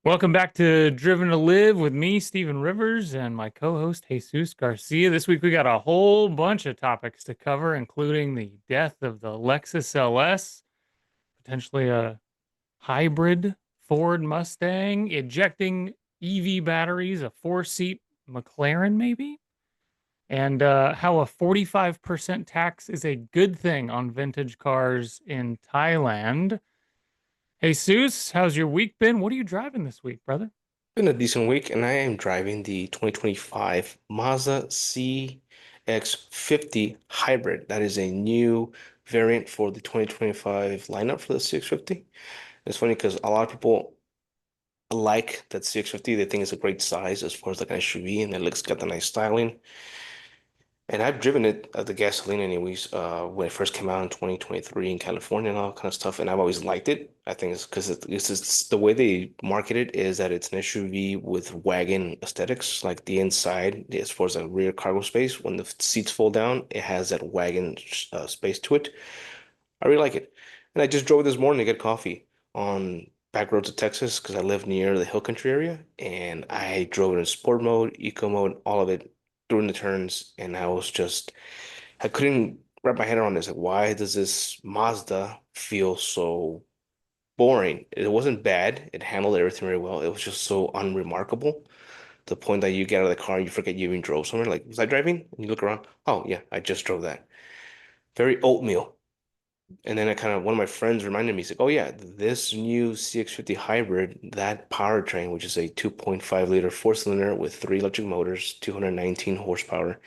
Welcome back to Driven to Live with me, Stephen Rivers, and my co-host Jesus Garcia. This week we got a whole bunch of topics to cover, including the death of the Lexus LS, potentially a hybrid Ford Mustang, ejecting EV batteries, a four-seat McLaren maybe, and how a 45% tax is a good thing on vintage cars in Thailand. Jesus, how's your week been? What are you driving this week, brother? Been a decent week, and I am driving the 2025 Mazda CX-50 Hybrid. That is a new variant for the 2025 lineup for the CX-50. It's funny because a lot of people like that CX-50. They think it's a great size as far as like an SUV, and it looks got the nice styling. And I've driven it the gasoline anyways, when it first came out in 2023 in California and all that kind of stuff. And I've always liked it. I think it's because it's just the way they market it is that it's an SUV with wagon aesthetics, like the inside, as far as the rear cargo space, when the seats fold down, it has that wagon space to it. I really like it. And I just drove it this morning to get coffee on back roads of Texas because I live near the hill country area. And I drove it in sport mode, eco mode, all of it during the turns. And I couldn't wrap my head around this. Like, why does this Mazda feel so boring? It wasn't bad. It handled everything very well. It was just so unremarkable. To the point that you get out of the car, you forget you even drove somewhere. Like, was I driving? And you look around. Oh, yeah, I just drove that. Very oatmeal. And then one of my friends reminded me, he's like, oh yeah, this new CX-50 hybrid, that powertrain, which is a 2.5 liter four cylinder with three electric motors, 219 horsepower,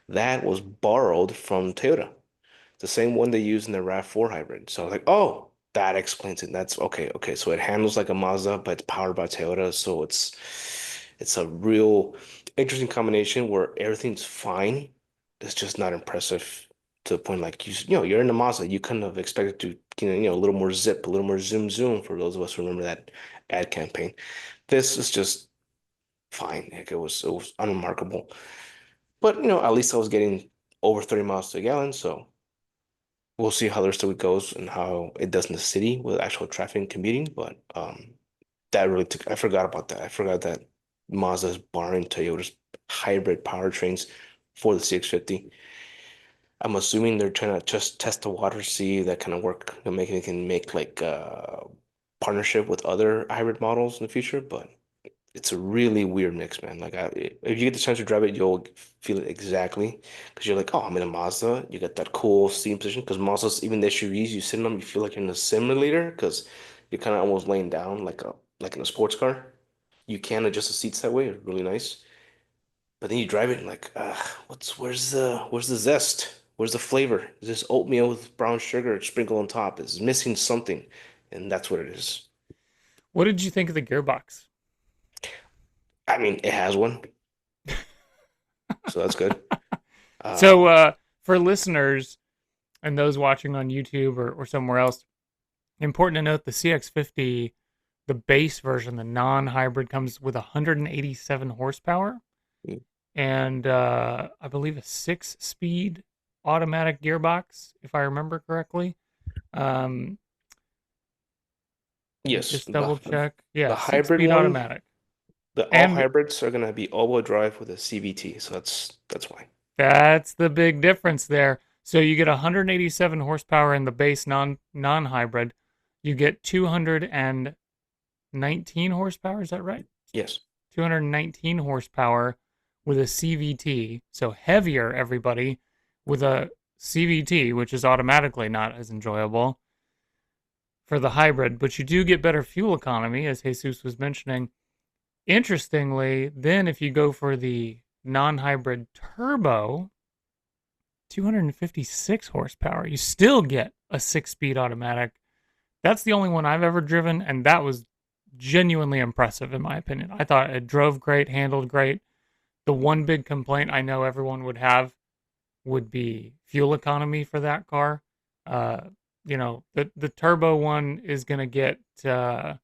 that was borrowed from Toyota. The same one they use in the RAV4 hybrid. So I was like, oh, that explains it. That's okay. Okay. So it handles like a Mazda, but it's powered by Toyota. So it's a real interesting combination where everything's fine. It's just not impressive to the point like you're in a Mazda. You kind of expect it to, a little more zip, a little more zoom zoom for those of us who remember that ad campaign. This is just fine. Like it was unremarkable. But at least I was getting over 30 miles to a gallon, so we'll see how the rest of it goes and how it does in the city with actual traffic and commuting. But that really took, I forgot about that. I forgot that Mazda is borrowing Toyota's hybrid powertrains for the CX-50. I'm assuming they're trying to just test the water, see if that kind of work, maybe they can make like partnership with other hybrid models in the future. But it's a really weird mix, man. Like, if you get the chance to drive it, you'll feel it exactly because you're like, oh, I'm in a Mazda. You get that cool seating position because Mazdas, even the SUVs, you sit in them, you feel like you're in a simulator because you're kind of almost laying down like in a sports car. You can adjust the seats that way. It's really nice. But then you drive it and like, where's the zest? Where's the flavor? Is this oatmeal with brown sugar sprinkled on top? It's missing something, and that's what it is. What did you think of the gearbox? I mean, it has one, so that's good. So, Um, for listeners and those watching on YouTube or somewhere else, important to note the CX-50, the base version, the non-hybrid, comes with 187 horsepower and I believe a six-speed automatic gearbox, if I remember correctly. Um, let me Yes, just double check. Yeah, the hybrid six-speed one, automatic. the all And hybrids are gonna be all-wheel drive with a CVT, so that's why. that's the big difference there. So you get 187 horsepower in the base non-hybrid. You get 219 horsepower. Is that right? Yes. 219 horsepower with a CVT. So heavier, everybody, with a CVT, which is automatically not as enjoyable for the hybrid. But you do get better fuel economy, as Jesus was mentioning. Interestingly, then if you go for the non-hybrid turbo, 256 horsepower. You still get a six-speed automatic. That's the only one I've ever driven, and that was genuinely impressive in my opinion. I thought it drove great, handled great. The one big complaint I know everyone would have would be fuel economy for that car. Uh, the turbo one is gonna get 23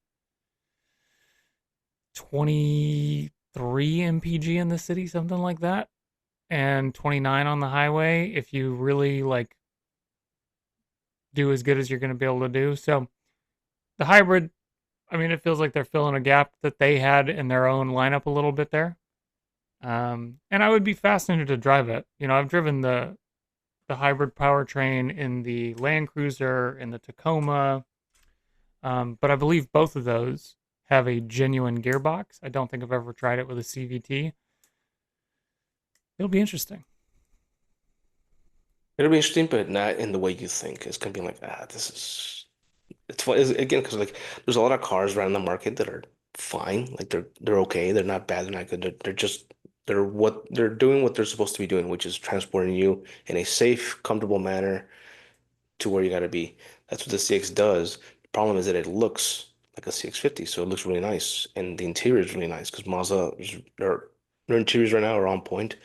mpg in the city, something like that, and 29 on the highway if you really like do as good as you're going to be able to do. So the hybrid, I mean, it feels like they're filling a gap that they had in their own lineup a little bit there. And I would be fascinated to drive it. You know, I've driven the hybrid powertrain in the Land Cruiser, in the Tacoma, but I believe both of those have a genuine gearbox. I don't think I've ever tried it with a CVT. It'll be interesting. It'll be interesting, but not in the way you think. It's gonna be like, this is it's fun again because like there's a lot of cars around the market that are fine, like they're okay, they're not bad, they're not good, they're just they're doing what they're supposed to be doing, which is transporting you in a safe, comfortable manner to where you got to be. That's what the CX does. The problem is that it looks like a CX-50, so it looks really nice, and the interior is really nice because their interiors right now are on point.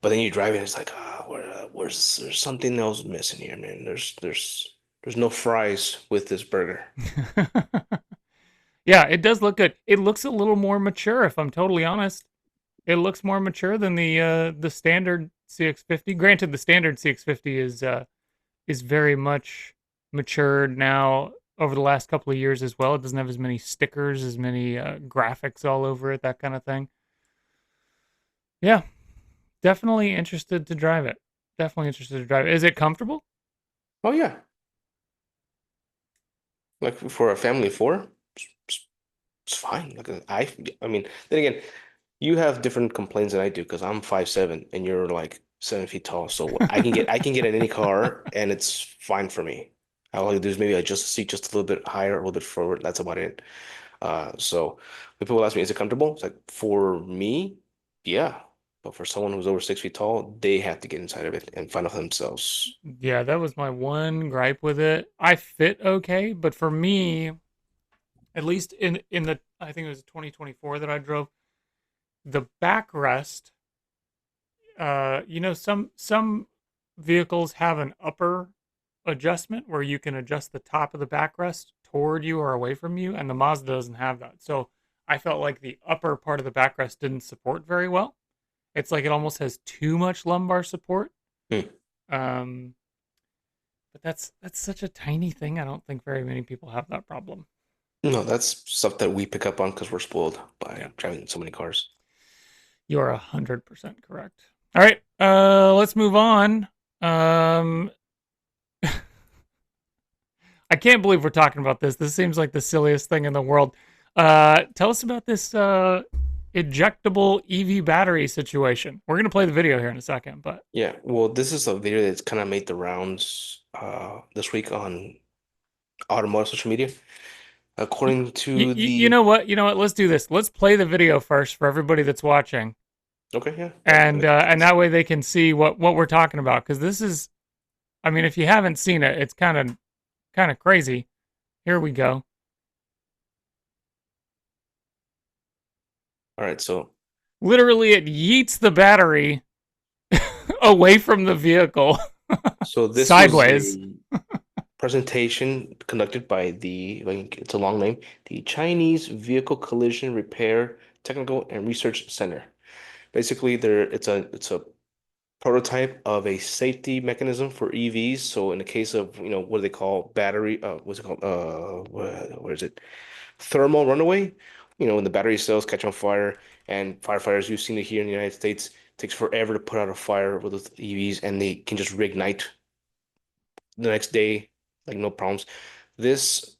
But then you drive it, it's like, where's there's something else missing here, man. There's no fries with this burger. Yeah, it does look good. It looks a little more mature, if I'm totally honest. It looks more mature than the standard CX-50. Granted, the standard CX-50 is very much matured now over the last couple of years as well. It doesn't have as many stickers, as many graphics all over it, that kind of thing. Yeah, definitely interested to drive it. Definitely interested to drive it. Is it comfortable? Oh yeah, like for a family of four, it's, it's fine. I mean, then again, you have different complaints than I do because I'm 5'7" and you're like 7 feet tall. So I can get in any car and it's fine for me. All I do is maybe adjust the seat just a little bit higher, a little bit forward. That's about it. So when people ask me, is it comfortable? It's like for me, yeah. But for someone who's over 6 feet tall, they have to get inside of it and find out for themselves. Yeah, that was my one gripe with it. I fit okay, but for me, at least in the I think it was 2024 that I drove, the backrest, you know, some vehicles have an upper adjustment where you can adjust the top of the backrest toward you or away from you, and the Mazda doesn't have that. So I felt like the upper part of the backrest didn't support very well. It's like it almost has too much lumbar support. Hmm. Um, but that's such a tiny thing. I don't think very many people have that problem. No, that's stuff that we pick up on because we're spoiled Yeah, by driving so many cars. you are 100% correct. All right, let's move on. Um, I can't believe we're talking about this. This seems like the silliest thing in the world. Tell us about this ejectable EV battery situation. We're gonna play the video here in a second, but Yeah, well, this is a video that's kind of made the rounds this week on automotive social media. you, According you, to you the know what? You know what? Let's do this. Let's play the video first for everybody that's watching, okay, yeah, and that makes sense. that way they can see what we're talking about. Because this is, I mean, if you haven't seen it, it's kind of crazy. Here we go. All right, Literally, it yeets the battery away from the vehicle so this was sideways. a presentation conducted by like, it's a long name, the Chinese Vehicle Collision Repair Technical and Research Center. Basically, it's a prototype of a safety mechanism for EVs. So in the case of, what do they call battery, what's it called? What is it? Thermal runaway. When the battery cells catch on fire and firefighters, you've seen it here in the United States, it takes forever to put out a fire with those EVs and they can just reignite the next day, like no problems. This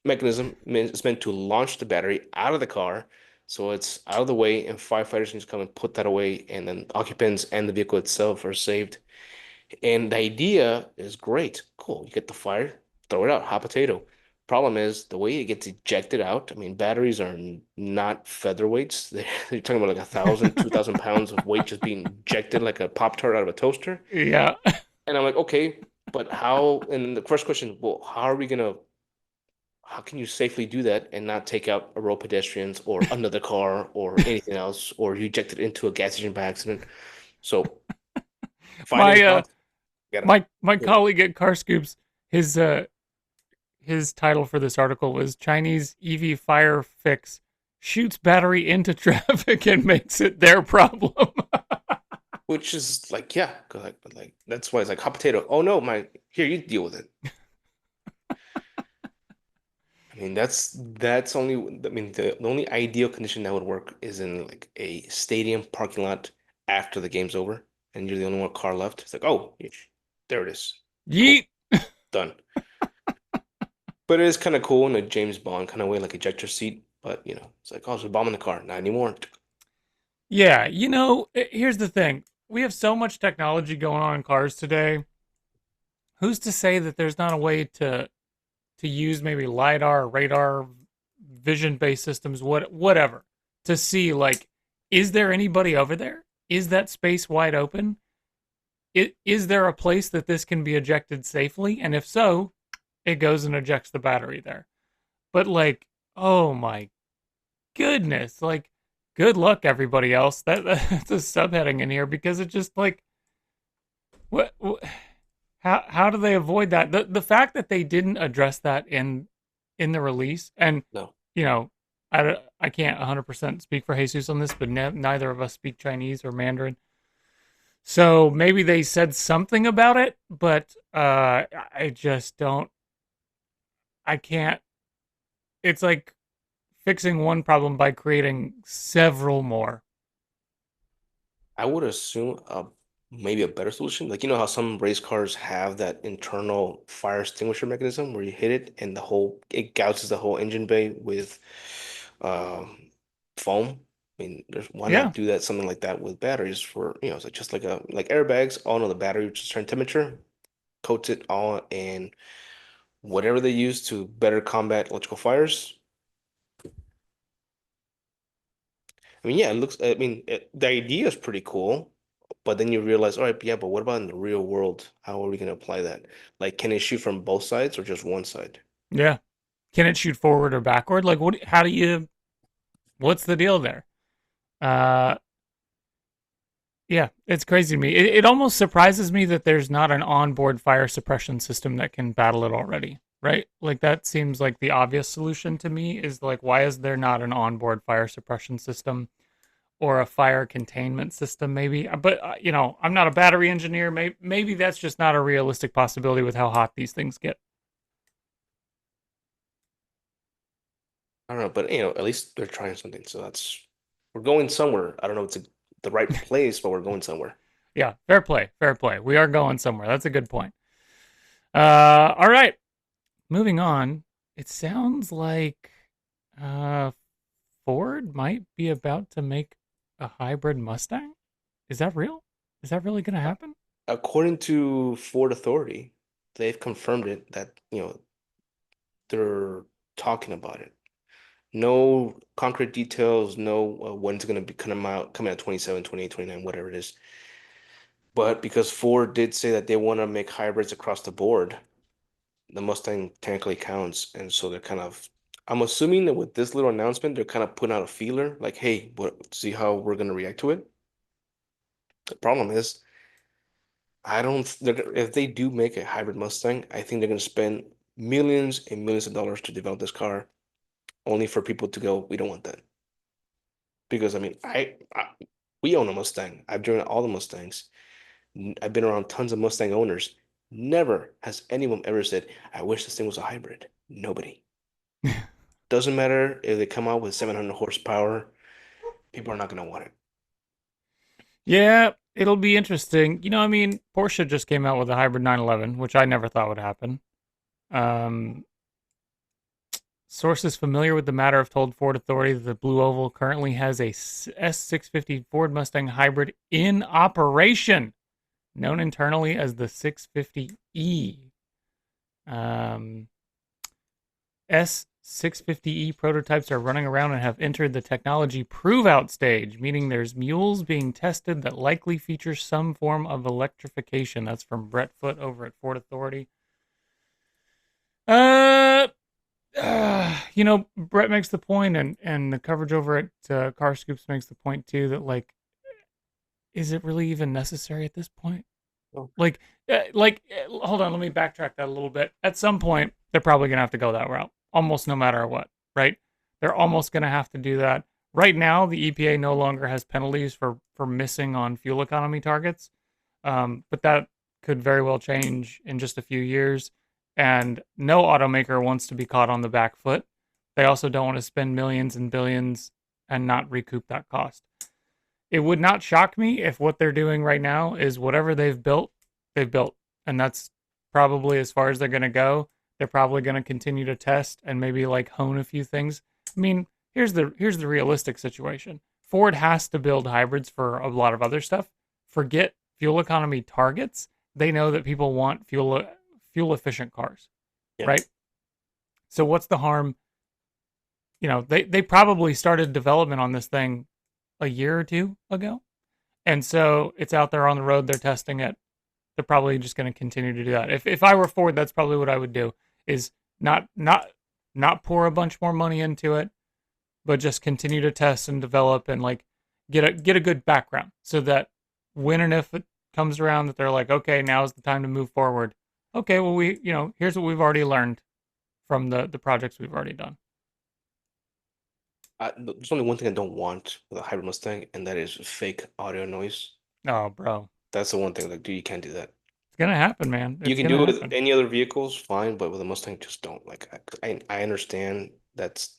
mechanism is meant to launch the battery out of the car. So it's out of the way, and firefighters can just come and put that away, and then occupants and the vehicle itself are saved. And the idea is great. Cool. You get the fire, throw it out, hot potato. Problem is the way it gets ejected out. I mean, batteries are not featherweights. They're talking about like 1,000, 2,000 pounds of weight just being ejected like a Pop-Tart out of a toaster. Yeah. And I'm like, okay, but how? And the first question, well, how can you safely do that and not take out a row of pedestrians or another car or anything else, or you eject it into a gas station by accident? So my finding cost, gotta. my colleague at Car Scoops, his his title for this article was Chinese EV fire fix shoots battery into traffic and makes it their problem. Which is like, yeah, but like that's why it's like hot potato. Oh no, my here, you deal with it. I mean, that's only. I mean, the only ideal condition that would work is in like a stadium parking lot after the game's over, and you're the only one car left. It's like, oh, yeah, there it is. Cool, Yeet. done. But it is kind of cool in a James Bond kind of way, like ejector seat. But it's like, oh, there's a bomb in the car. Not anymore. Yeah, here's the thing. We have so much technology going on in cars today. Who's to say that there's not a way to use maybe lidar, radar, vision-based systems, whatever, to see like, is there anybody over there? Is that space wide open? Is there a place that this can be ejected safely? And if so, it goes and ejects the battery there. But like, oh my goodness, like, good luck everybody else. That's a subheading in here because it just like what how do they avoid that? The fact that they didn't address that in the release, and No. you know, I can't 100% speak for Jesus on this, but neither of us speak Chinese or Mandarin. So maybe they said something about it, but I just don't. I can't. It's like fixing one problem by creating several more. I would assume maybe a better solution. Like how some race cars have that internal fire extinguisher mechanism where you hit it and it gouges the whole engine bay with um, foam. I mean, why Yeah, not do that something like that with batteries for so just like airbags, all on the battery, just turn temperature, coats it all in whatever they use to better combat electrical fires. I mean, yeah, it looks. I mean, the idea is pretty cool, but then you realize, all right, yeah, but what about in the real world? How are we going to apply that? Like, can it shoot from both sides or just one side? yeah. Can it shoot forward or backward? Like, what? How do you? What's the deal there? Uh, yeah, it's crazy to me. It almost surprises me that there's not an onboard fire suppression system that can battle it already, right? Like that seems like the obvious solution to me is like, why is there not an onboard fire suppression system or a fire containment system, maybe? But I'm not a battery engineer. Maybe that's just not a realistic possibility with how hot these things get. I don't know, but at least they're trying something. So we're going somewhere. I don't know if it's the right place, but we're going somewhere. Yeah, fair play, fair play. We are going somewhere. That's a good point. All right, moving on. It sounds like uh, Ford might be about to make a hybrid Mustang. Is that real? Is that really going to Uh, happen? According to Ford Authority, they've confirmed it that they're talking about it. No concrete details, no when it's going to be coming out 27, 28, 29, whatever it is. But because Ford did say that they want to make hybrids across the board, the Mustang technically counts. And so I'm assuming that with this little announcement, they're kind of putting out a feeler like, hey, see how we're going to react to it. The problem is, I don't, if they do make a hybrid Mustang, I think they're going to spend millions and millions of dollars to develop this car only for people to go, we don't want that. Because I mean, we own a Mustang. I've driven all the Mustangs. I've been around tons of Mustang owners. Never has anyone ever said, I wish this thing was a hybrid. Nobody. Doesn't matter if they come out with 700 horsepower, people are not going to want it. Yeah, it'll be interesting. I mean, Porsche just came out with a hybrid 911, which I never thought would happen. Um, Sources familiar with the matter have told Ford Authority that the Blue Oval currently has a S650 Ford Mustang hybrid in operation, known internally as the 650E. Um, S650E prototypes are running around and have entered the technology prove out stage, meaning there's mules being tested that likely feature some form of electrification. That's from Brett Foote over at Ford Authority. Uh, Brett makes the point, and the coverage over at Car Scoops makes the point too that like, is it really even necessary at this point? Oh, Hold on, let me backtrack that a little bit. At some point, they're probably gonna have to go that route, almost no matter what, right? They're almost gonna have to do that. Right now, the EPA no longer has penalties for missing on fuel economy targets, but that could very well change in just a few years. and no automaker wants to be caught on the back foot. They also don't want to spend millions and billions and not recoup that cost. It would not shock me if what they're doing right now is whatever they've built. And that's probably as far as they're going to go. They're probably going to continue to test and maybe like hone a few things. I mean, here's the realistic situation. Ford has to build hybrids for a lot of other stuff. Forget fuel economy targets. They know that people want fuel efficient cars, Yeah. right? So what's the harm? They probably started development on this thing a year or two ago. And so it's out there on the road. They're testing it. They're probably just going to continue to do that. If I were Ford, that's probably what I would do. Is not pour a bunch more money into it, but just continue to test and develop and like get a good background so that when and if it comes around that they're like, okay, now is the time to move forward. Okay, well here's what we've already learned from the projects we've already done. There's only one thing I don't want with a hybrid Mustang, and that is fake audio noise. Oh, bro, That's the one thing. Like, dude, you can't do that. it's gonna happen, man. You It's can gonna do it with happen. any other vehicles, fine, but with a Mustang, just don't. Like, I understand that's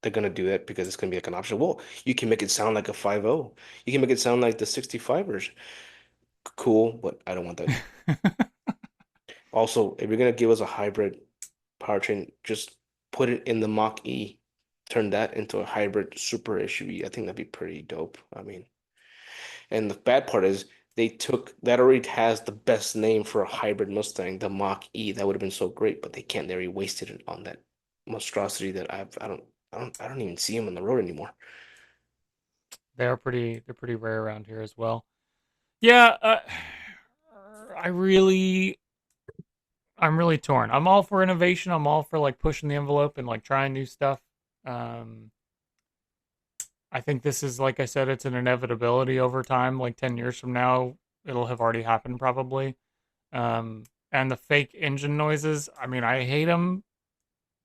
they're gonna do that because it's gonna be like an option. Well, you can make it sound like a 5.0. You can make it sound like the 65ers. Cool, but I don't want that. Also, if you're gonna give us a hybrid powertrain, just put it in the Mach E. Turn that into a hybrid super SUV. I think that'd be pretty dope. I mean, and the bad part is they took that already has the best name for a hybrid Mustang, the Mach E. That would have been so great, but they can't. They already wasted it on that monstrosity that I don't even see them on the road anymore. They're pretty rare around here as well. Yeah, I really I'm really torn. I'm all for innovation. I'm all for like pushing the envelope and like trying new stuff. Um, I think this is like I said, it's an inevitability over time. Like 10 years from now, it'll have already happened probably. And the fake engine noises. I mean, I hate them.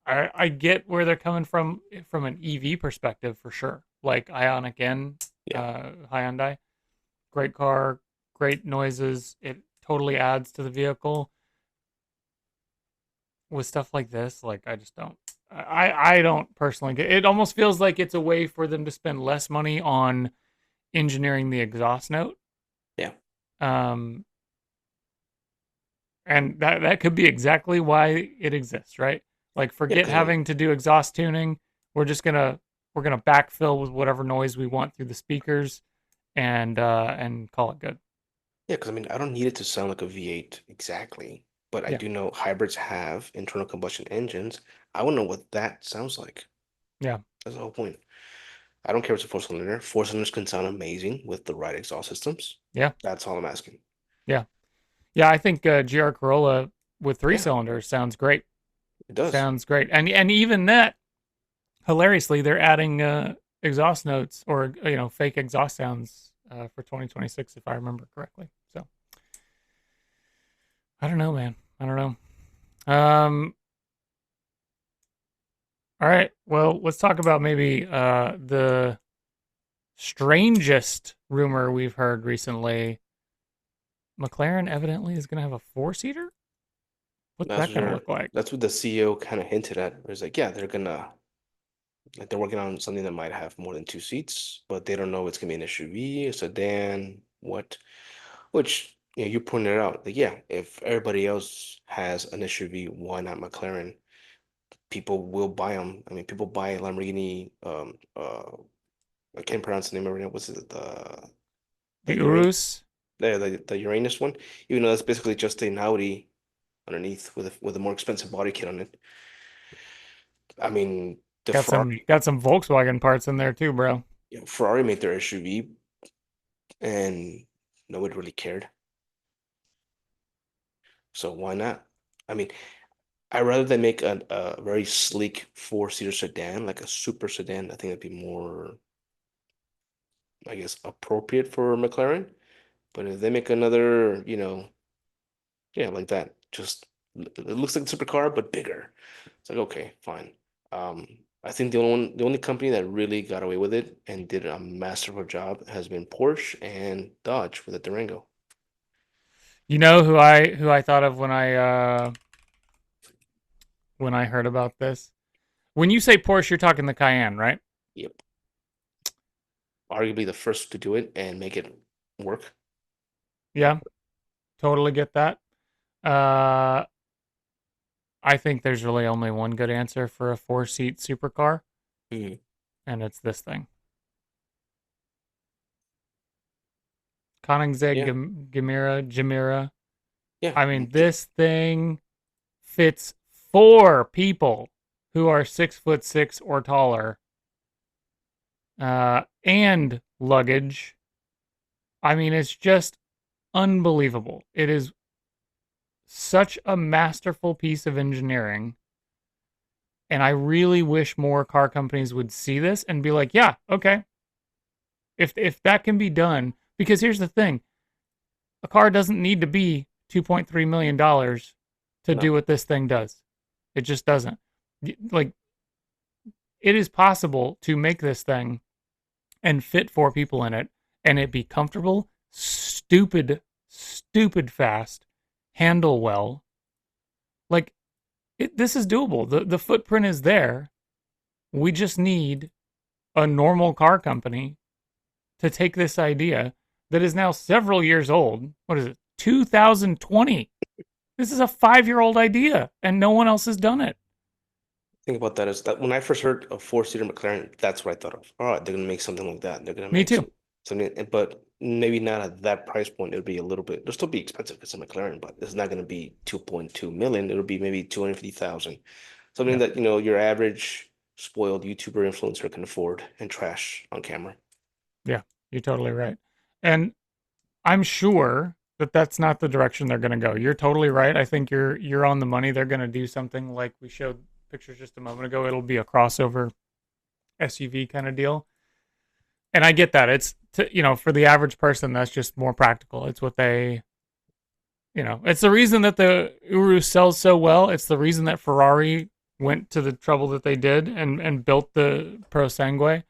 I get where they're coming from an EV perspective for sure. Like Ionic N, Yeah, Hyundai, great car, great noises. It totally adds to the vehicle. With stuff like this, like I just don't. I don't personally get. It almost feels like it's a way for them to spend less money on engineering the exhaust note. yeah, Um, and that could be exactly why it exists, right? Like yeah. forget Because I mean, having to do exhaust tuning. We're just we're gonna backfill with whatever noise we want through the speakers, and call it good. yeah, because I mean, I don't need it to sound like a V8 exactly, but I Yeah, do know hybrids have internal combustion engines. I want to know what that sounds like. yeah, That's the whole point. I don't care if it's a four cylinder. Four cylinders can sound amazing with the right exhaust systems. yeah, That's all I'm asking. yeah, yeah. I think GR Corolla with three Yeah, cylinders sounds great. it does. Sounds great, and even that hilariously, they're adding exhaust notes or fake exhaust sounds for 2026, if I remember correctly. So I don't know, man. I don't know. All right. Well, let's talk about maybe the strangest rumor we've heard recently. McLaren evidently is going to have a four-seater. What's That's that what going to look like? that's what the CEO kind of hinted at. It was like, yeah, they're gonna like they're working on something that might have more than two seats, but they don't know it's gonna be an SUV, a sedan, what. Which you pointed out. Like, yeah, if everybody else has an SUV, why not McLaren? People will buy them. I mean, people buy Lamborghini. I can't pronounce the name of it. What's it? The The Uranus. Urus The Uranus one. Even though that's basically just an Audi underneath with a more expensive body kit on it. I mean, the got some Ferrari, got some Volkswagen parts in there too, bro. Ferrari made their SUV, and nobody really cared. So why not? I mean, I'd rather they make a very sleek four-seater sedan, like a super sedan. I think that'd be more, I guess, appropriate for McLaren. But if they make another, yeah, like that, just it looks like a supercar but bigger. It's like okay, fine. Um, I think the only company that really got away with it and did a masterful job has been Porsche and Dodge with the Durango. You know who I thought of when I when I heard about this. When you say Porsche, you're talking the Cayenne, right? Yep. Arguably the first to do it and make it work. Yeah, totally get that. Uh, I think there's really only one good answer for a four-seat supercar, Mm. and it's this thing. Koenigsegg Yeah. Gemira. Yeah. I mean, this thing fits four people who are 6'6" or taller, and luggage. I mean, it's just unbelievable. It is such a masterful piece of engineering. And I really wish more car companies would see this and be like, yeah, okay. If that can be done, because here's the thing. A car doesn't need to be $2.3 million to do No. what this thing does. It just doesn't. Like, it is possible to make this thing and fit four people in it and it be comfortable, stupid fast, handle well. Like, this is doable. The footprint is there. We just need a normal car company to take this idea that is now several years old. What is it? 2020. This is a 5-year-old idea, and no one else has done it. Think about that is that when I first heard of four-seater McLaren, that's what I thought of. All right, they're gonna make something like that. They're gonna Me make too. something, but maybe not at that price point. It'll be a little bit. It'll still be expensive because it's a McLaren, but it's not gonna be 2.2 million. It'll be maybe 250,000. Something Yeah, that your average spoiled YouTuber influencer can afford and trash on camera. yeah, you're totally right. And I'm sure that that's not the direction they're going to go. You're totally right. I think you're on the money. They're going to do something like we showed pictures just a moment ago. It'll be a crossover SUV kind of deal. And I get that. It's for the average person that's just more practical. It's what it's the reason that the Uru sells so well. It's the reason that Ferrari went to the trouble that they did and built the Pro Sangue.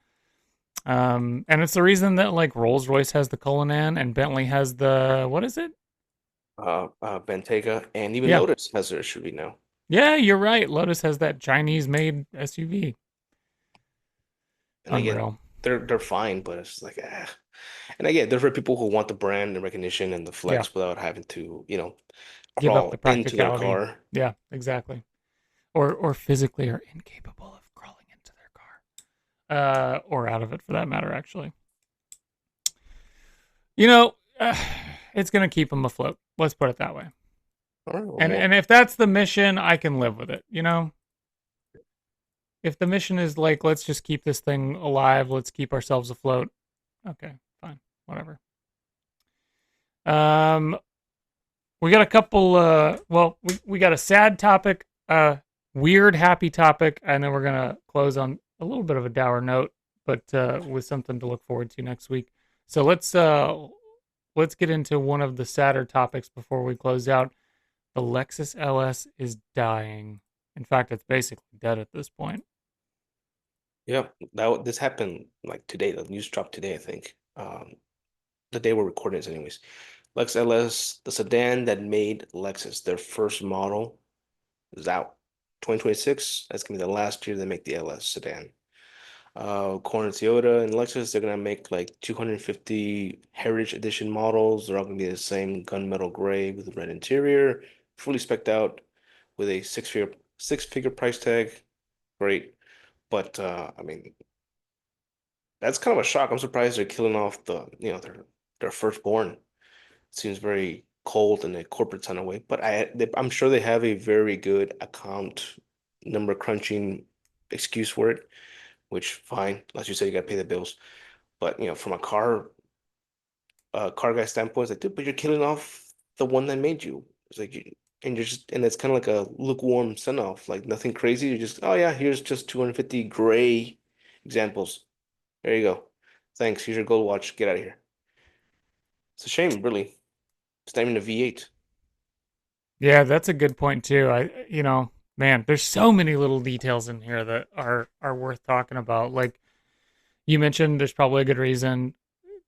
And it's the reason that like Rolls Royce has the Cullinan and Bentley has the what is it? Bentayga and even Yeah, Lotus has their SUV now. yeah, you're right. Lotus has that Chinese-made SUV. And again, Unreal. they're fine, but it's like ah. And again, they're for people who want the brand and recognition and the Yeah, flex without having to, give up the crawl into their practicality. car. Yeah, exactly. Or physically are incapable of crawling into their car, or out of it for that matter. Actually, you know, uh, it's gonna keep them afloat. Let's put it that way. All right, And well, if that's the mission, I can live with it. If the mission is like let's just keep this thing alive, let's keep ourselves afloat. Okay, fine, whatever. Um, we got a couple. Well, we got a sad topic, weird happy topic, and then we're gonna close on a little bit of a dour note, but with something to look forward to next week. So let's get into one of the sadder topics before we close out. The Lexus LS is dying. In fact, it's basically dead at this point. yeah, this happened like today. The news dropped today, I think. The day we're recording this, anyways. Lexus LS, the sedan that made Lexus their first model, is out. 2026, that's gonna be the last year they make the LS sedan. Toyota and Lexus, they're gonna make like 250 Heritage Edition models. They're all gonna be the same gunmetal gray with red interior, fully spec'd out with a six-figure price tag. Great. But I mean, that's kind of a shock. I'm surprised they're killing off their firstborn. Seems very cold in a corporate kind of way. But I'm sure they have a very good account number crunching excuse for it, which fine. As you said, you got to pay the bills. But from a car guy standpoint, it's like, dude, but you're killing off the one that made you. It's like and it's kind of like a lukewarm send off, like nothing crazy. You're just, oh yeah, here's just 250 gray examples. There you go. Thanks. Here's your gold watch. Get out of here. It's a shame, really. It's not even a V8. Yeah, that's a good point too. Man, there's so many little details in here that are worth talking about. Like you mentioned, there's probably a good reason.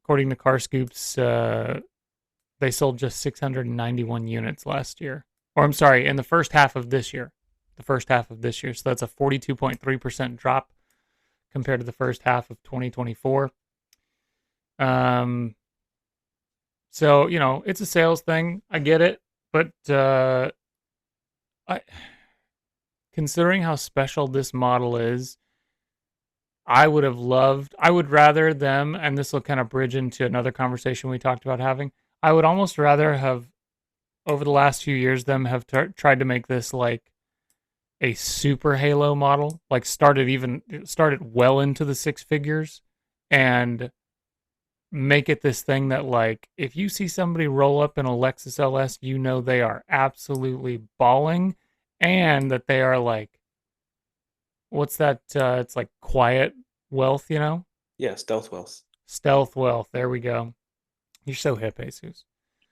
According to Car Scoops, they sold just 691 units last year. Or I'm sorry, in the first half of this year. the first half of this year. So that's a 42.3% drop compared to the first half of 2024. Um, so, it's a sales thing. I get it. But I, considering how special this model is, I would rather them, and this will kind of bridge into another conversation we talked about having. I would almost rather have, over the last few years, them have tried to make this like a super Halo model, like started well into the six figures, and make it this thing that, like, if you see somebody roll up in a Lexus LS, they are absolutely balling, and that they are like, what's that? It's like quiet wealth. Yeah, stealth wealth. Stealth wealth. There we go. You're so hip, Jesus.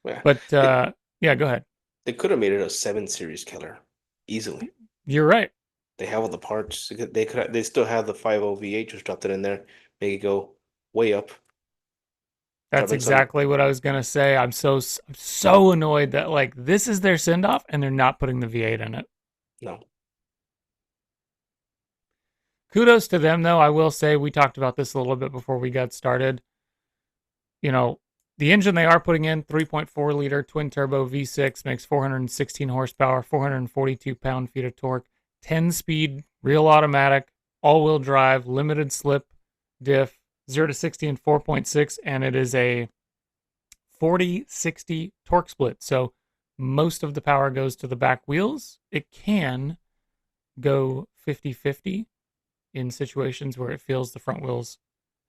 Yeah. But They yeah, go ahead. they could have made it a 7 Series killer easily. You're right. They have all the parts. They still have the 5.0 V8, just dropped it in there, make it go way up. That's Drop in some exactly what I was gonna say. I'm so annoyed that, like, this is their send off and they're not putting the V8 in it. no. Kudos to them, though. I will say we talked about this a little bit before we got started. You know, the engine they are putting in, 3.4 liter twin turbo V6, makes 416 horsepower, 442 pound feet of torque, 10 speed, real automatic, all wheel drive, limited slip diff, 0 to 60 in 4.6, and it is a 40-60 torque split. So most of the power goes to the back wheels. It can go 50-50 in situations where it feels the front wheels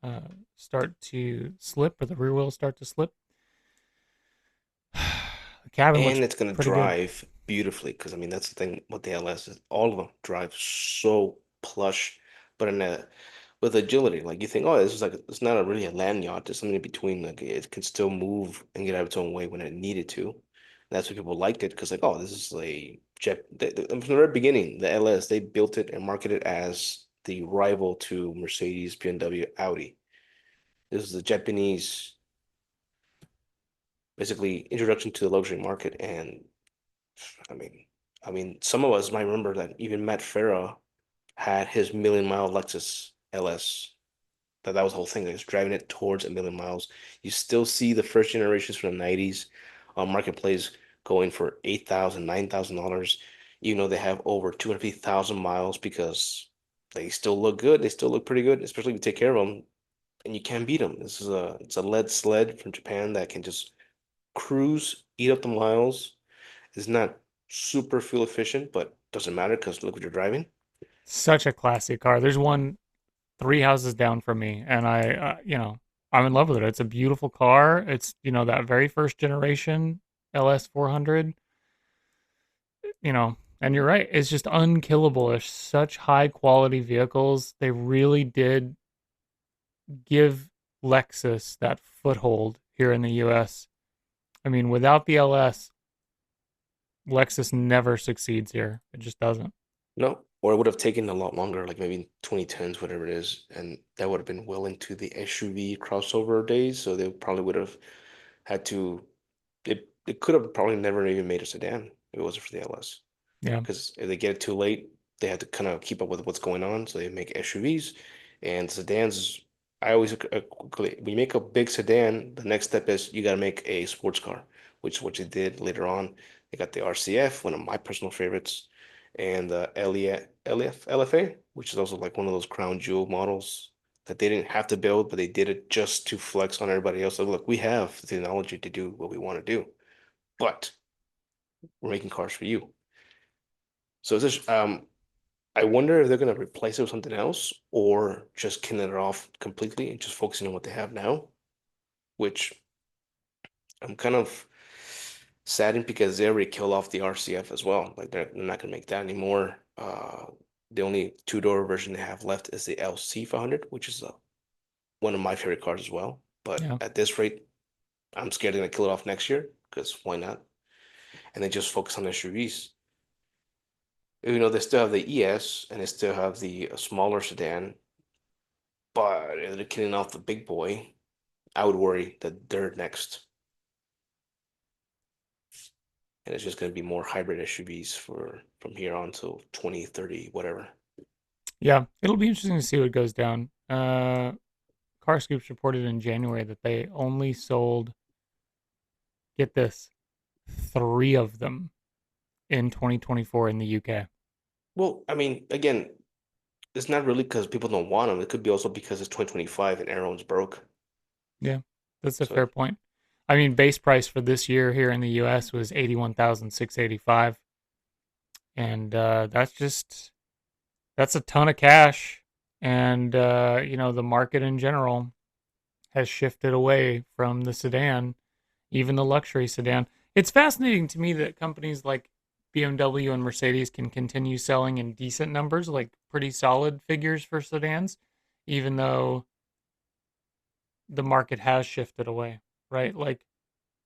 uh, start to slip or the rear wheels start to slip. The cabin looks And it's gonna pretty good. drive beautifully because I mean that's the thing with the LS is all of them drive so plush, but in a with agility. Like you think, oh, this is like it's not a really a land yacht. There's something in between. Like it can still move and get out of its own way when it needed to. That's why people liked it because like, oh, this is a jet. From the very beginning, the LS they built it and marketed it as the rival to Mercedes, BMW, Audi. This is the Japanese basically introduction to the luxury market and I mean, some of us might remember that even Matt Farah had his million mile Lexus LS. That was the whole thing. He was driving it towards a million miles. You still see the first generations from the 90s on marketplace going for $8,000, $9,000. You know they have over 250,000 miles because they still look good. They still look pretty good, especially if you take care of them. And you can't beat them. It's a lead sled from Japan that can just cruise, eat up the miles. It's not super fuel efficient, but doesn't matter because look what you're driving. Such a classy car. There's one three houses down from me, and I'm in love with it. It's a beautiful car. It's that very first generation LS 400. And you're right. It's just unkillable. They're such high quality vehicles. They really did give Lexus that foothold here in the US. I mean, without the LS, Lexus never succeeds here. It just doesn't. No, or it would have taken a lot longer, like maybe 2010s, whatever it is, and that would have been well into the SUV crossover days. So they probably would have had to. It could have probably never even made a sedan if it wasn't for the LS. Yeah. Because if they get it too late, they have to kind of keep up with what's going on. So they make SUVs and sedans. I always when you make a big sedan, the next step is you got to make a sports car, which is what you did later on. They got the RCF, one of my personal favorites, and the LFA, which is also like one of those crown jewel models that they didn't have to build, but they did it just to flex on everybody else. Like, look, we have the technology to do what we want to do, but we're making cars for you. So this I wonder if they're gonna replace it with something else or just killing it off completely and just focusing on what they have now, which I'm kind of saddened because they already killed off the RCF as well. Like they're not gonna make that anymore. The only two-door version they have left is the LC 500, which is one of my favorite cars as well. But Yeah. at this rate, I'm scared they're gonna kill it off next year because why not? And they just focus on SUVs. They still have the ES and they still have the smaller sedan, but if they're killing off the big boy, I would worry that they're next. and it's just going to be more hybrid SUVs for from here on till 2030, whatever. Yeah, it'll be interesting to see what goes down. Car Scoops reported in January that they only sold, get this, three of them in 2024 in the UK. Well, I mean, again, it's not really because people don't want them. It could be also because it's 2025 and everyone's broke. Yeah, that's a So, fair point. I mean, base price for this year here in the US was 81,685, and that's a ton of cash. And the market in general has shifted away from the sedan, even the luxury sedan. It's fascinating to me that companies like BMW and Mercedes can continue selling in decent numbers, like pretty solid figures for sedans, even though the market has shifted away, right? Like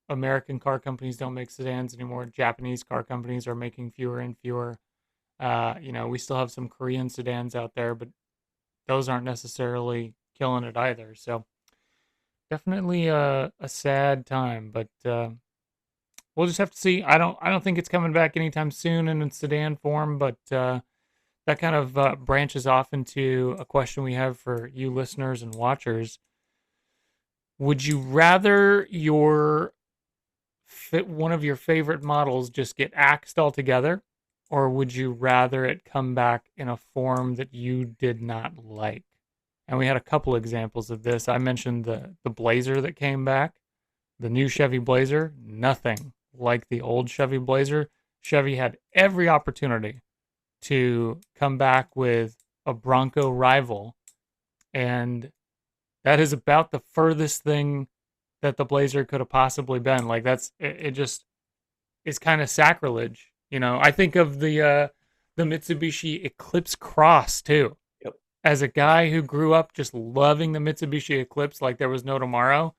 American car companies don't make sedans anymore. Japanese car companies are making fewer and fewer. We still have some Korean sedans out there, but those aren't necessarily killing it either. So definitely a sad time, but we'll just have to see. I don't think it's coming back anytime soon in its sedan form, but that kind of branches off into a question we have for you listeners and watchers. Would you rather your one of your favorite models just get axed altogether, or would you rather it come back in a form that you did not like? And we had a couple examples of this. I mentioned the Blazer that came back, the new Chevy Blazer, nothing like the old Chevy Blazer. Chevy had every opportunity to come back with a Bronco rival, and that is about the furthest thing that the Blazer could have possibly been. Like it just is kind of sacrilege. I think of the Mitsubishi Eclipse Cross too. yep. As a guy who grew up just loving the Mitsubishi Eclipse like there was no tomorrow,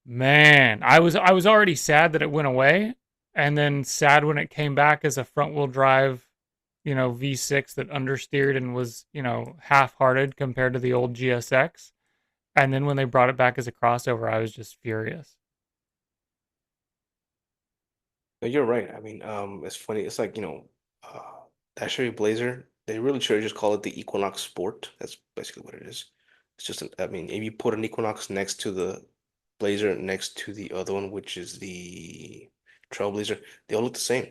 man, I was already sad that it went away, and then sad when it came back as a front wheel drive, V6 that understeered and was, half-hearted compared to the old GSX. And then when they brought it back as a crossover, I was just furious. But you're right. I mean, it's funny. It's like, that Chevy Blazer, they really should just call it the Equinox Sport. That's basically what it is. It's just I mean, if you put an Equinox next to the Blazer, next to the other one, which is the Trailblazer, they all look the same.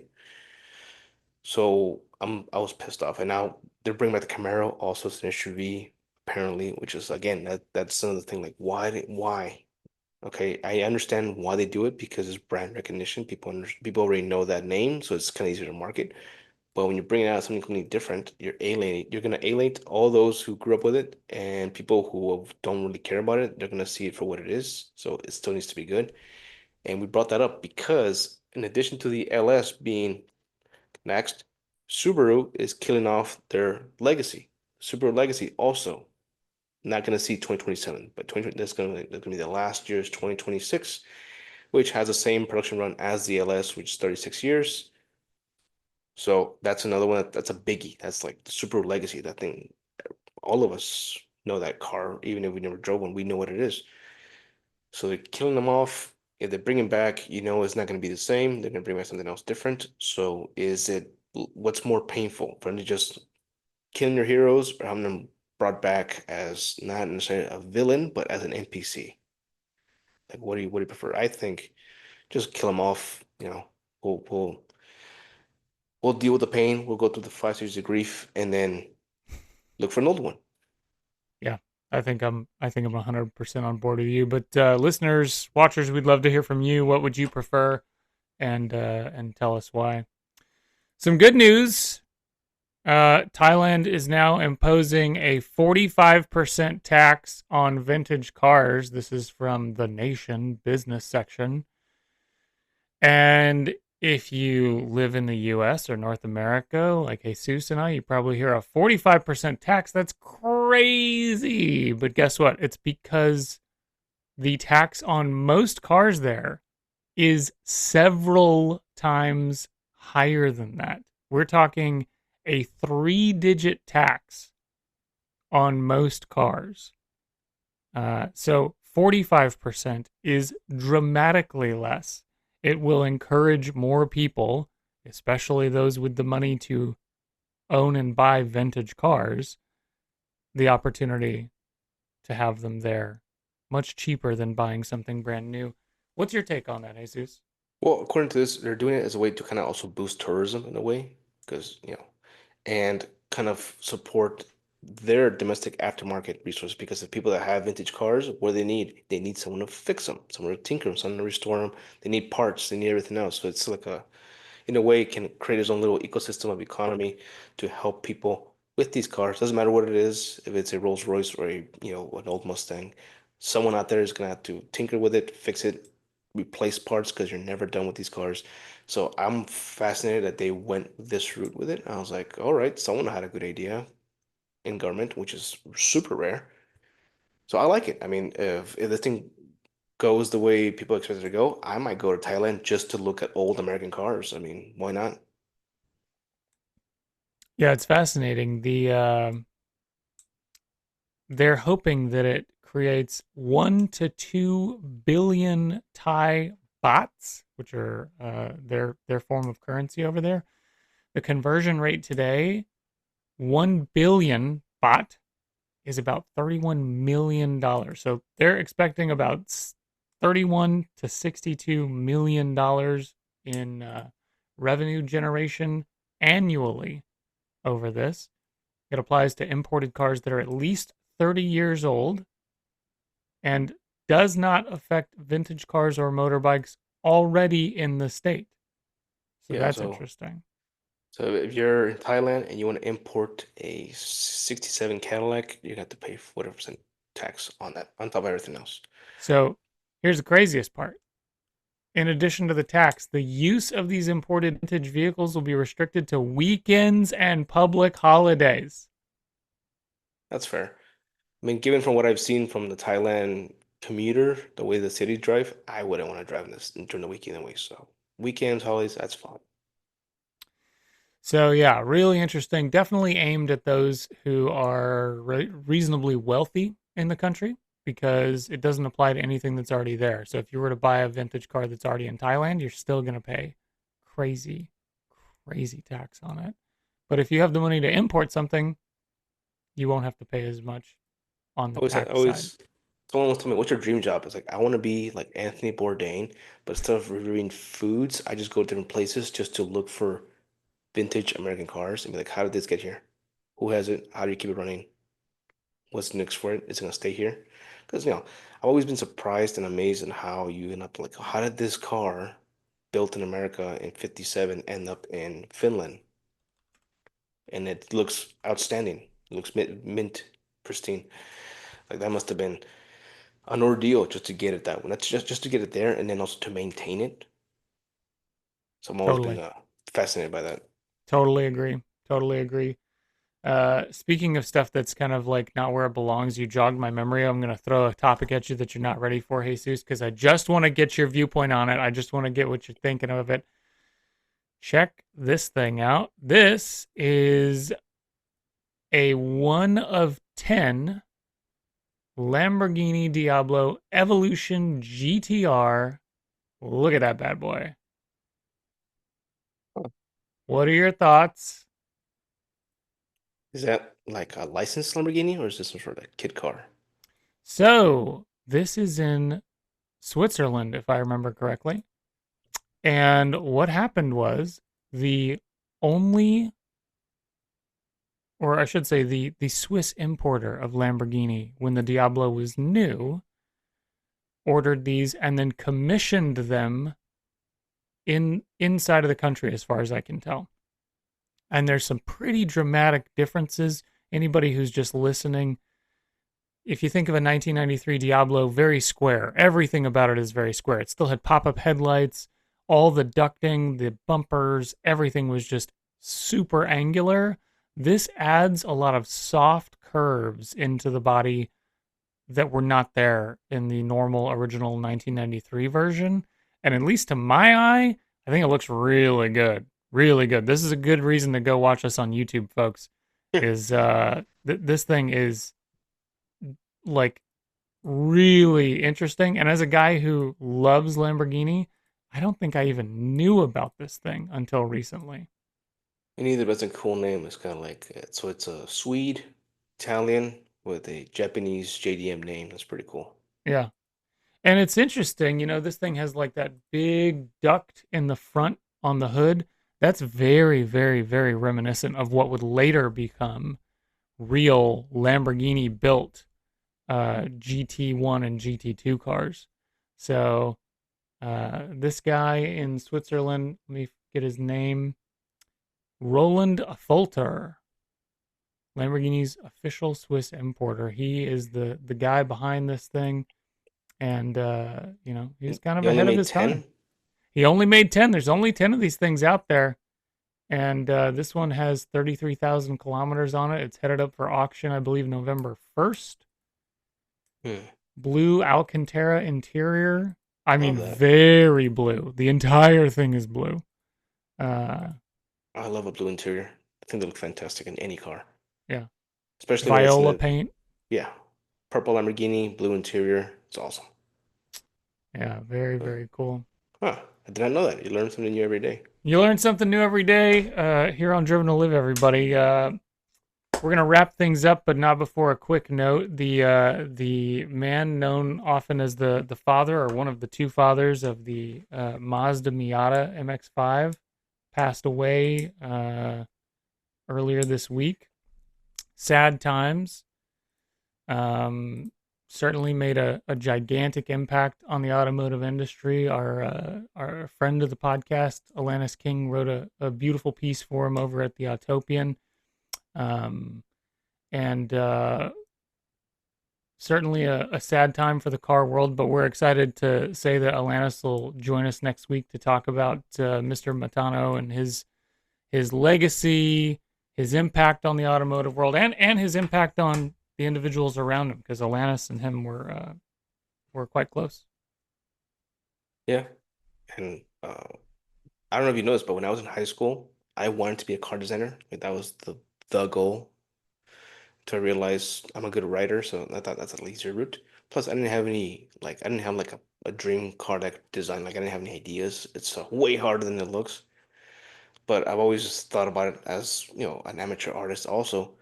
So I was pissed off. And now they're bringing back the Camaro, also it's an SUV, apparently, which is again, that's another thing. Like, why? Okay, I understand why they do it because it's brand recognition. People already know that name, so it's kind of easier to market. But when you're bringing out something completely different, you're gonna alienate all those who grew up with it, and people who don't really care about it, they're gonna see it for what it is. So it still needs to be good. And we brought that up because in addition to the LS being next, Subaru is killing off their legacy. Subaru legacy also not going to see 2027, but 2020, that's going to be the last year's 2026, which has the same production run as the LS, which is 36 years. So that's another one that's a biggie. That's like the Subaru legacy. That thing, all of us know that car, even if we never drove one, we know what it is. So they're killing them off. If they bring him back, it's not going to be the same. They're going to bring back something else different. So what's more painful for them to just killing your heroes or having them brought back as not necessarily a villain, but as an NPC? Like, what do you prefer? I think just kill them off. We'll deal with the pain. We'll go through the 5 stages of grief, and then look for an old one. Yeah, I think I'm 100% on board with you. But listeners, watchers, we'd love to hear from you. What would you prefer? And tell us why. Some good news. Thailand is now imposing a 45% tax on vintage cars. This is from the Nation business section. And if you live in the US or North America, like Jesus and I, you probably hear a 45% tax. That's crazy. But guess what? It's because the tax on most cars there is several times higher than that. We're talking a 3-digit tax on most cars. So 45% is dramatically less. It will encourage more people, especially those with the money to own and buy vintage cars, the opportunity to have them there much cheaper than buying something brand new. What's your take on that, Jesus? Well, according to this, they're doing it as a way to kind of also boost tourism in a way, because, and kind of support their domestic aftermarket resource. Because the people that have vintage cars, what do they need? They need someone to fix them, someone to tinker them, someone to restore them. They need parts, they need everything else. So it's like in a way, it can create its own little ecosystem of economy to help people with these cars. Doesn't matter what it is, if it's a Rolls Royce or an old Mustang, someone out there is gonna have to tinker with it, fix it, replace parts because you're never done with these cars. So I'm fascinated that they went this route with it. I was like, all right, someone had a good idea in government, which is super rare. So I like it. I mean, if the thing goes the way people expect it to go, I might go to Thailand just to look at old American cars. I mean, why not? Yeah, it's fascinating. They're hoping that it creates 1 to 2 billion Thai bahts, which are their form of currency over there. The conversion rate today, 1 billion baht is about $31 million. So they're expecting about 31 to 62 million dollars in revenue generation annually over this. It applies to imported cars that are at least 30 years old and does not affect vintage cars or motorbikes already in the state. So Yeah, that's so interesting. so if you're in Thailand and you want to import a 67 Cadillac, you have to pay whatever percent tax on that, on top of everything else. So here's the craziest part. In addition to the tax, the use of these imported vintage vehicles will be restricted to weekends and public holidays. That's fair. I mean, given from what I've seen from the Thailand commuter, the way the city drive, I wouldn't want to drive in this during the weekend anyway. So weekends, holidays, that's fine. So yeah, really interesting. Definitely aimed at those who are reasonably wealthy in the country because it doesn't apply to anything that's already there. So if you were to buy a vintage car that's already in Thailand, you're still going to pay crazy, crazy tax on it. But if you have the money to import something, you won't have to pay as much on the tax side. Always, someone once told me, "What's your dream job?" It's like I want to be like Anthony Bourdain, but instead of reviewing foods, I just go to different places just to look for vintage American cars and be like, "How did this get here? Who has it? How do you keep it running? What's next for it? Is it gonna stay here?" Because I've always been surprised and amazed at how you end up like, how did this car built in America in '57 end up in Finland? And it looks outstanding. It looks mint, pristine. Like that must have been an ordeal just to get it that way. That's just to get it there and then also to maintain it. So I've always been Totally. fascinated by that. Totally agree. Totally agree. Speaking of stuff that's kind of like not where it belongs, you jogged my memory. I'm going to throw a topic at you that you're not ready for, Jesus, because I just want to get your viewpoint on it. I just want to get what you're thinking of it. Check this thing out. This is a 1 of 10 Lamborghini Diablo Evolution GTR. Look at that bad boy. Huh. What are your thoughts? Is that like a licensed Lamborghini or is this some sort of kid car? So, this is in Switzerland, if I remember correctly. And what happened was the only, or I should say, the Swiss importer of Lamborghini, when the Diablo was new, ordered these and then commissioned them inside of the country, as far as I can tell. And there's some pretty dramatic differences. Anybody who's just listening, if you think of a 1993 Diablo, very square. Everything about it is very square. It still had pop-up headlights, all the ducting, the bumpers, everything was just super angular. This adds a lot of soft curves into the body that were not there in the normal original 1993 version. And at least to my eye, I think it looks really good. Really good. This is a good reason to go watch us on YouTube, folks. Is this thing is like really interesting. And as a guy who loves Lamborghini, I don't think I even knew about this thing until recently. And either, but it's a cool name. It's kind of like so it's a Swede, Italian with a Japanese JDM name. That's pretty cool. Yeah. And it's interesting, this thing has like that big duct in the front on the hood. That's very, very, very reminiscent of what would later become real Lamborghini built GT1 and GT2 cars. So this guy in Switzerland, let me get his name, Roland Fulter, Lamborghini's official Swiss importer. He is the guy behind this thing, and he's And kind of you only ahead of made his time. 10? He only made 10. There's only 10 of these things out there, and this one has 33,000 kilometers on it. It's headed up for auction, I believe, November 1st. Hmm. Blue Alcantara interior. I I mean, love that. very blue. The entire thing is blue. Uh, I love a blue interior. I think they look fantastic in any car, yeah, especially when it's in viola a, paint. yeah, purple Lamborghini, blue interior. It's awesome. Yeah, very, Uh, very cool. Huh. I did not know that. You learn something new every day. You learn something new every day here on Driven to Live, everybody. We're gonna wrap things up, but not before a quick note. The man known often as the father or one of the two fathers of the Mazda Miata MX-5 passed away earlier this week. Sad times. Um, Certainly made a gigantic impact on the automotive industry. Our friend of the podcast, Alanis King, wrote a beautiful piece for him over at the Autopian. Um, and Certainly a sad time for the car world, but we're excited to say that Alanis will join us next week to talk about Mr. Matano and his legacy, his impact on the automotive world, and his impact on the individuals around him, because Alanis and him were quite close. Yeah. And I don't know if you noticed, but when I was in high school, I wanted to be a car designer. Like that was the goal to realize I'm a good writer, so I thought that's an easier route. Plus, I didn't have any I didn't have like a dream car that design. Like I didn't have any ideas. It's way harder than it looks. But I've always just thought about it as, an amateur artist also.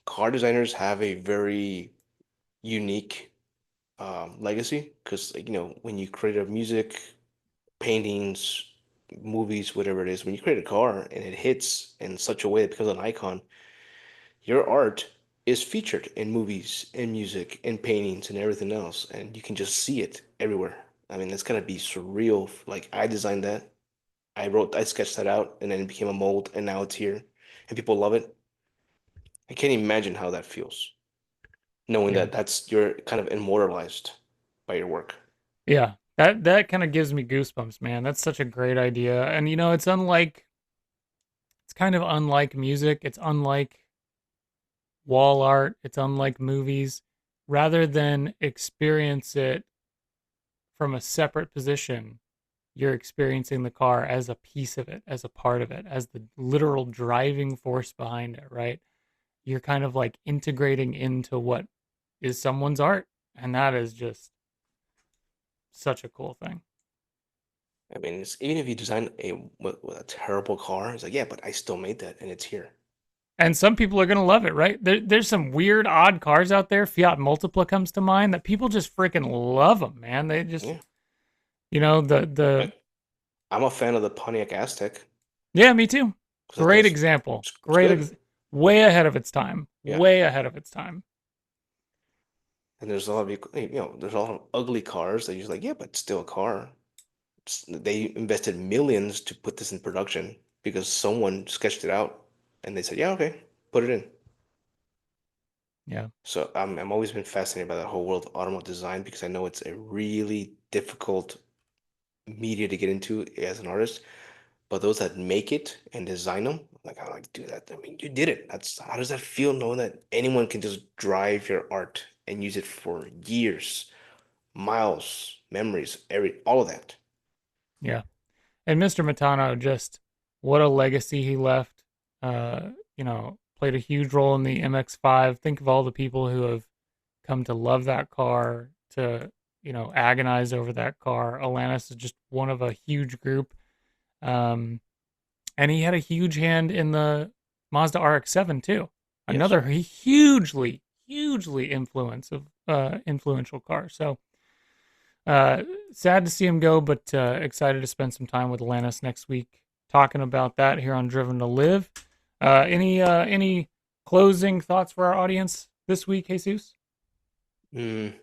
Car designers have a very unique legacy because, when you create a music, paintings, movies, whatever it is, when you create a car and it hits in such a way it becomes an icon, your art is featured in movies and music and paintings and everything else, and you can just see it everywhere. I mean, it's gonna be surreal. Like I designed that, I sketched that out, and then it became a mold, and now it's here, and people love it. I can't imagine how that feels, knowing Yeah, that that's you're kind of immortalized by your work. yeah. That kind of gives me goosebumps, man. That's such a great idea, and it's kind of unlike music. It's unlike wall art. It's unlike movies. Rather than experience it from a separate position, you're experiencing the car as a piece of it, as a part of it, as the literal driving force behind it, right? You're kind of like integrating into what is someone's art. And that is just such a cool thing. I mean, even if you design with a terrible car, it's like, yeah, but I still made that, and it's here. And some people are going to love it, right? There's some weird, odd cars out there. Fiat Multipla comes to mind that people just freaking love them, man. They just, Yeah, the like I'm a fan of the Pontiac Aztec yeah, me too. because Great example. it's good. Way ahead of its time. Yeah. Way ahead of its time. And there's a lot of there's a lot of ugly cars that you're like, yeah, but still a car. They invested millions to put this in production because someone sketched it out and they said, yeah, okay, put it in. Yeah. So I'm always been fascinated by that whole world of automotive design because I know it's a really difficult media to get into as an artist. But those that make it and design them, like I like to do that. I mean, you did it. That's how does that feel knowing that anyone can just drive your art and use it for years, miles, memories, all of that. Yeah. And Mr. Matano, just what a legacy he left. Played a huge role in the MX5. Think of all the people who have come to love that car, to agonize over that car. Alanis is just one of a huge group. Um, and he had a huge hand in the Mazda RX-7 too. Yes. Another hugely influential car. So uh, sad to see him go, but excited to spend some time with Alanis next week talking about that here on Driven to Live. Any closing thoughts for our audience this week, Jesus? Mm,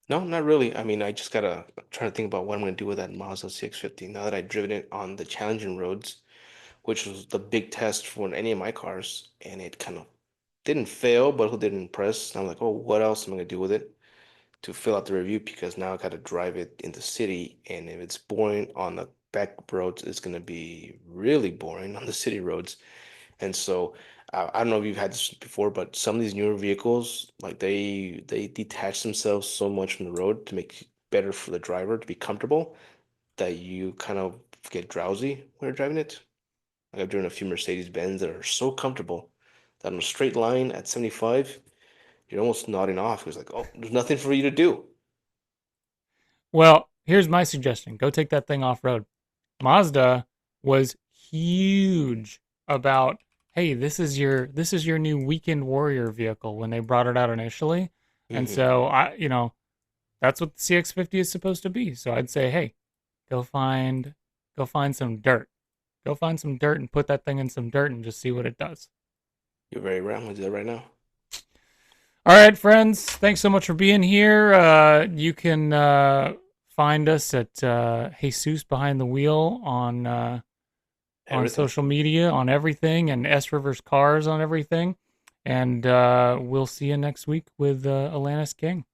no, not really. I mean, I just gotta try to think about what I'm gonna do with that Mazda 650 now that I've driven it on the challenging roads, which was the big test for any of my cars, and it kind of didn't fail, but who didn't impress. And I'm like, oh, what else am I gonna do with it to fill out the review? Because now I gotta drive it in the city, and if it's boring on the back roads, it's gonna be really boring on the city roads. And so I don't know if you've had this before, but some of these newer vehicles, like they detach themselves so much from the road to make it better for the driver to be comfortable that you kind of get drowsy when you're driving it. Like I've driven a few Mercedes Benz that are so comfortable that on a straight line at 75, you're almost nodding off. It's like, oh, there's nothing for you to do. Well, here's my suggestion: go take that thing off road. Mazda was huge about, hey, this is your new weekend warrior vehicle when they brought it out initially. And Hmm. so that's what the CX-50 is supposed to be. So I'd say, hey, go find go find some dirt. Go find some dirt and put that thing in some dirt and just see what it does. You're very right. I'm gonna do that right now. All right, friends. Thanks so much for being here. You can find us at Jesus Behind the Wheel on Everything. social media, on everything, and S Rivers Cars on everything. And we'll see you next week with Alanis King.